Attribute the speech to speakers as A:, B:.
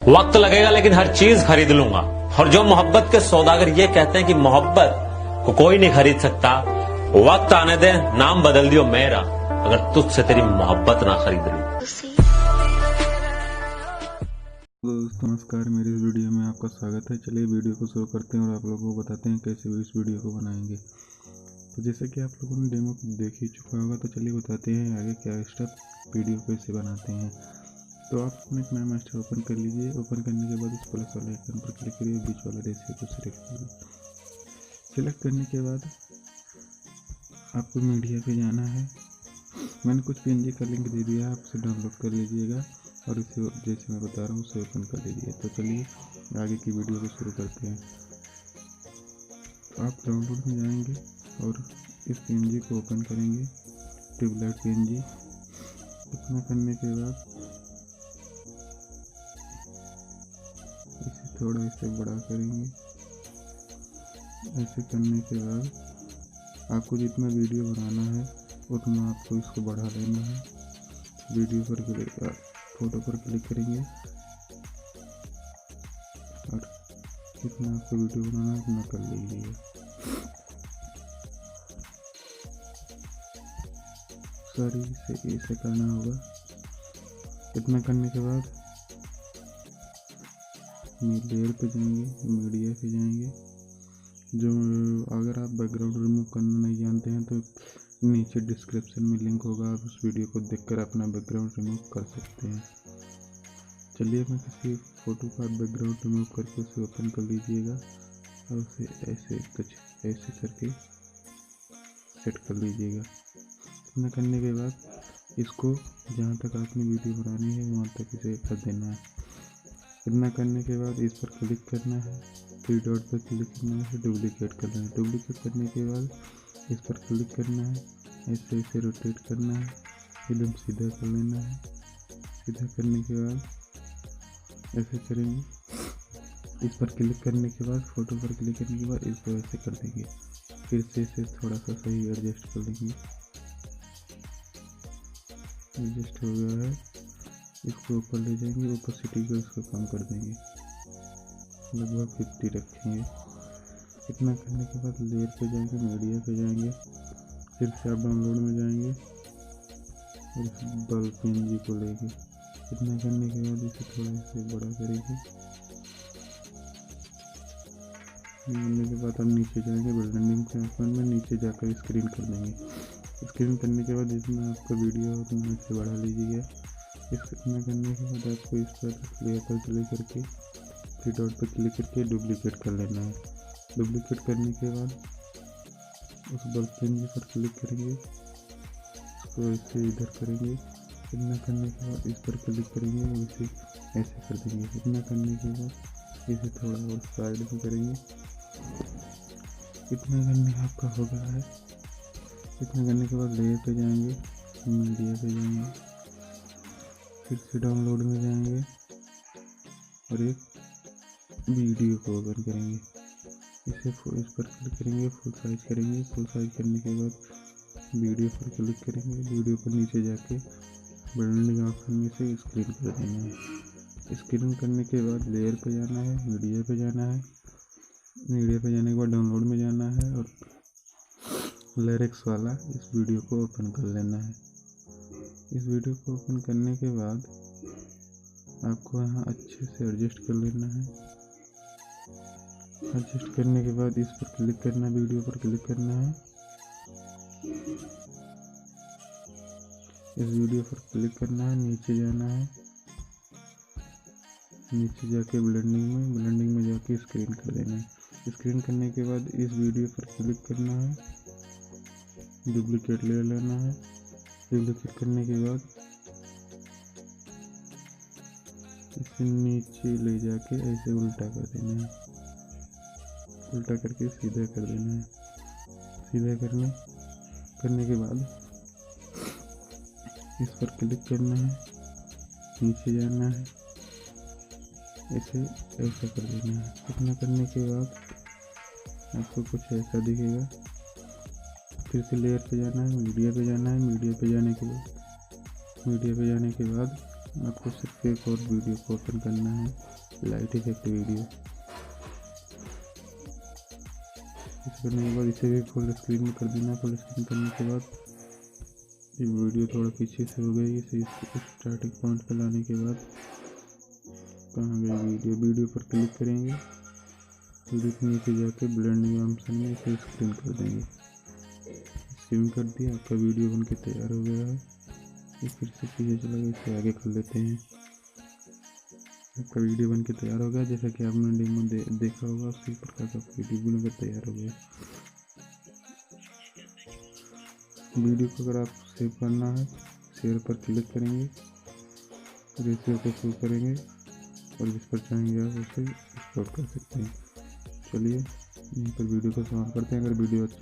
A: वक्त लगेगा लेकिन हर चीज खरीद लूंगा। और जो मोहब्बत के सौदागर ये कहते हैं कि मोहब्बत को कोई नहीं खरीद सकता, वक्त आने दे, नाम बदल दियो मेरा, अगर तुझसे तेरी मोहब्बत ना खरीद लूं।
B: दोस्तों नमस्कार, मेरी इस वीडियो में आपका स्वागत है। चलिए वीडियो को शुरू करते हैं और आप लोगों को बताते हैं कैसे इस वीडियो को बनाएंगे। तो जैसे कि आप लोगों ने डेमो देख ही चुका होगा, तो चलिए बताते हैं आगे क्या स्टेप वीडियो कैसे बनाते हैं। तो आप अपने किनेमास्टर ओपन कर लीजिए। ओपन करने के बाद इस प्लस वाले आइकन पर क्लिक करिए, बीच वाला रेशियो को सिलेक्ट कीजिए। सिलेक्ट करने के बाद आपको मीडिया पे जाना है। मैंने कुछ पीएनजी का लिंक दे दिया है, आप उसे डाउनलोड कर लीजिएगा और इसे जैसे मैं बता रहा हूँ उसे ओपन कर लीजिए। तो चलिए आगे की वीडियो को शुरू करते हैं। तो आप डाउनलोड में जाएंगे और इस पीएनजी को ओपन करेंगे, ट्यूबलाइट पीएनजी। इतना करने के बाद इसे थोड़ा इसे बड़ा करेंगे। ऐसे करने के बाद आपको जितना वीडियो बनाना है उतना आपको इसको बढ़ा लेना है। वीडियो पर क्लिक, फोटो पर क्लिक करेंगे और जितना आपको वीडियो बनाना है उतना कर लीजिए। सॉरी, इसे करना होगा। इतना करने के बाद लेयर पे जाएंगे, मीडिया पे जाएंगे। जो अगर आप बैकग्राउंड रिमूव करना नहीं जानते हैं तो नीचे डिस्क्रिप्शन में लिंक होगा, आप उस वीडियो को देखकर अपना बैकग्राउंड रिमूव कर सकते हैं। चलिए मैं किसी फ़ोटो का बैकग्राउंड रिमूव करके उसे ओपन कर लीजिएगा और उसे ऐसे कुछ ऐसे करके सेट कर लीजिएगा। इतना करने के बाद इसको जहाँ तक आपने वीडियो बनानी है वहाँ तक इसे कर देना है। इतना करने के बाद इस पर क्लिक करना है, थ्री डॉट पर क्लिक करना है, डुप्लीकेट करना है। डुप्लीकेट करने के बाद इस पर क्लिक करना है, ऐसे ऐसे रोटेट करना है, एकदम सीधा कर लेना है। सीधा करने के बाद ऐसे करेंगे। इस पर क्लिक करने के बाद फोटो पर क्लिक करने के बाद इसको ऐसे कर देंगे। फिर से इसे थोड़ा सा सही एडजस्ट कर लेंगे। एडजस्ट हो गया है, इसको ऊपर ले जाएंगे, ओपेसिटी को इसको कम कर देंगे, लगभग 50 रखेंगे। इतना करने के बाद लेयर पे जाएंगे, मीडिया पे जाएंगे, फिर से आप डाउनलोड में जाएंगे और इस बल्ब पीएनजी को लेंगे। इतना करने के बाद इसे थोड़ा से बड़ा करेंगे। करने के बाद हम नीचे जाएंगे, बिल्डिंग के आसमान में नीचे जाकर स्क्रीन कर देंगे। स्क्रीन करने के बाद जितना आपका वीडियो है उतना इसे बढ़ा लीजिएगा। इतना करने के बाद आपको इस पर लेयर पर क्लिक करके थ्री डॉट पर क्लिक करके डुप्लीकेट कर लेना है। डुप्लीकेट करने के बाद उस बल्ब पीएनजी पर क्लिक करेंगे, इसको ऐसे इधर करेंगे। इतना करने के बाद इस पर क्लिक करेंगे और इसे ऐसे कर देंगे। इतना करने के बाद इसे थोड़ा और साइड में करेंगे। इतना करने आपका हो गया है। इतना करने के बाद लेयर पे जाएंगे, मीडिया पे जाएंगे, फिर से डाउनलोड में जाएंगे और एक वीडियो को ओपन करेंगे। इस पर क्लिक करेंगे, फुल साइज करेंगे। फुल साइज करने के बाद वीडियो पर क्लिक करेंगे। वीडियो पर नीचे जाके बिल्डिंग ऑप्शन में से स्क्रीन कर देना है। स्क्रीन करने के बाद लेयर पे जाना है, मीडिया पे जाना है। मीडिया पे जाने के बाद डाउनलोड में जाना है और लिरिक्स वाला इस वीडियो को ओपन कर लेना है। इस वीडियो को ओपन करने के बाद आपको यहाँ अच्छे से एडजस्ट कर लेना है। एडजस्ट करने के बाद इस पर क्लिक करना है, वीडियो पर क्लिक करना है। इस वीडियो पर क्लिक करना है, नीचे जाना है, नीचे जाके ब्लेंडिंग में जाके स्क्रीन कर देना है। स्क्रीन करने के बाद इस वीडियो पर क्लिक करना है, डुप्लीकेट ले लेना है। डुप्लीकेट करने के बाद इसे नीचे ले जाके ऐसे उल्टा कर देना है, उल्टा करके सीधा कर देना है। सीधा करने के बाद इस पर क्लिक करना है, नीचे जाना है, ऐसा कर देना है। इतना करने के बाद आपको कुछ ऐसा दिखेगा। फिर से लेयर पे जाना है, मीडिया पे जाना है। मीडिया पे जाने के बाद आपको सिर्फ एक और वीडियो को ओपन करना है, लाइट इफेक्ट वीडियो। इसे करने के बाद इसे भी फुल स्क्रीन में कर देना। फुल स्क्रीन करने के बाद ये वीडियो थोड़ा पीछे से हो गई, इसे स्टार्टिंग पॉइंट पर लाने के बाद कहाँ गई वीडियो पर क्लिक करेंगे। वीडियो के नीचे जाके ब्लेंडिंग ऑप्शन में इसे स्क्रीन कर देंगे। स्क्रीन कर दिया, आपका वीडियो बनके तैयार हो गया है। ये फिर से पीछे चला गया, इसे आगे कर लेते हैं। आपका वीडियो बनके तैयार हो गया, जैसा कि आपने डेमो देखा होगा, उसी प्रकार का वीडियो बनकर तैयार हो गया। वीडियो को अगर आप सेव करना है, शेयर पर क्लिक करेंगे, रेशियो को शो करेंगे और जिस पर चाहेंगे आप उसे एक्सपोर्ट कर सकते हैं। चलिए यहीं पर वीडियो को समाप्त करते हैं। अगर वीडियो अच्छा